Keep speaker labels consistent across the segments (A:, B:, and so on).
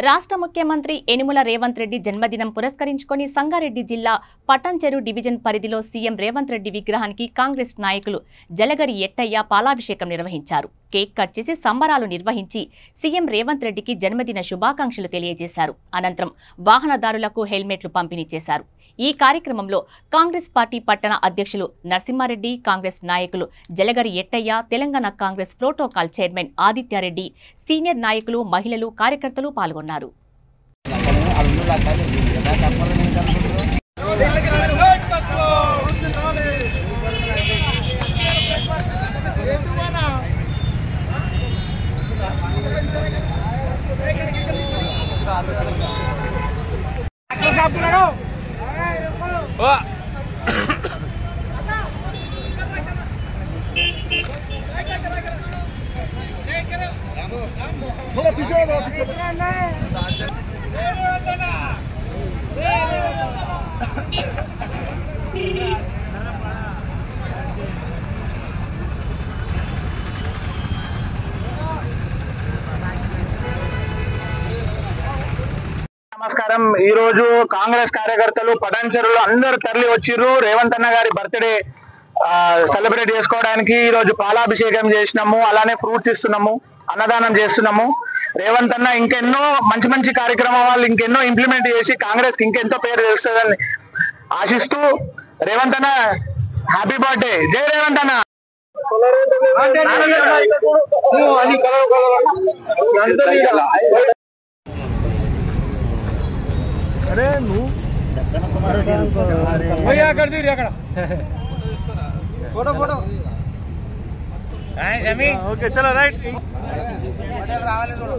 A: రాష్ట్ర ముఖ్యమంత్రి యనుమల రేవంత్ రెడ్డి జన్మదినం పురస్కరించుకొని సంగారెడ్డి జిల్లా పటాన్చెరు డివిజన్ పరిధిలో సీఎం రేవంత్ రెడ్డి విగ్రహానికి కాంగ్రెస్ నాయకులు జలగరి ఎట్టయ్య పాలాభిషేకం నిర్వహించారు. కేక్ కట్ చేసి సంబరాలు నిర్వహించి సీఎం రేవంత్ రెడ్డికి జన్మదిన శుభాకాంక్షలు తెలియజేశారు. అనంతరం వాహనదారులకు హెల్మెట్లు పంపిణీ చేశారు. ఈ కార్యక్రమంలో కాంగ్రెస్ పార్టీ పట్టణ అధ్యక్షులు నరసింహారెడ్డి, కాంగ్రెస్ నాయకులు Jalagari Ettaiah, Telangana Congress protocol chairman Aditya Reddy, senior నాయకులు, మహిళలు, కార్యకర్తలు పాల్గొన్నారు.
B: నమస్కారం. ఈ రోజు కాంగ్రెస్ కార్యకర్తలు పటాన్చెరులో అందరు తరలి వచ్చిర్రు. రేవంత్ అన్న గారి బర్త్డే సెలబ్రేట్ చేసుకోవడానికి ఈ రోజు పాలాభిషేకం చేసినాము, అలానే ఫ్రూట్స్ ఇస్తున్నాము, అన్నదానం చేస్తున్నాము. రేవంత్ అన్న ఇంకెన్నో మంచి మంచి కార్యక్రమాలు ఇంకెన్నో ఇంప్లిమెంట్ చేసి కాంగ్రెస్ కి ఇంకెంతో పేరు తెలుస్తుందని ఆశిస్తూ రేవంత్ అన్న హ్యాపీ బర్త్డే. జై రేవంత్ అన్న.
C: अरे नू भैया कर दी अక్కడ फोटो फोटो शमी ओके चलो राइट पटेल రావాలి చూడు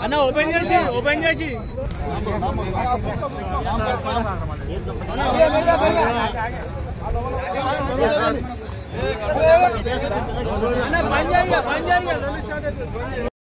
C: అన్న ఓపెన్ చేసి बन जाएगा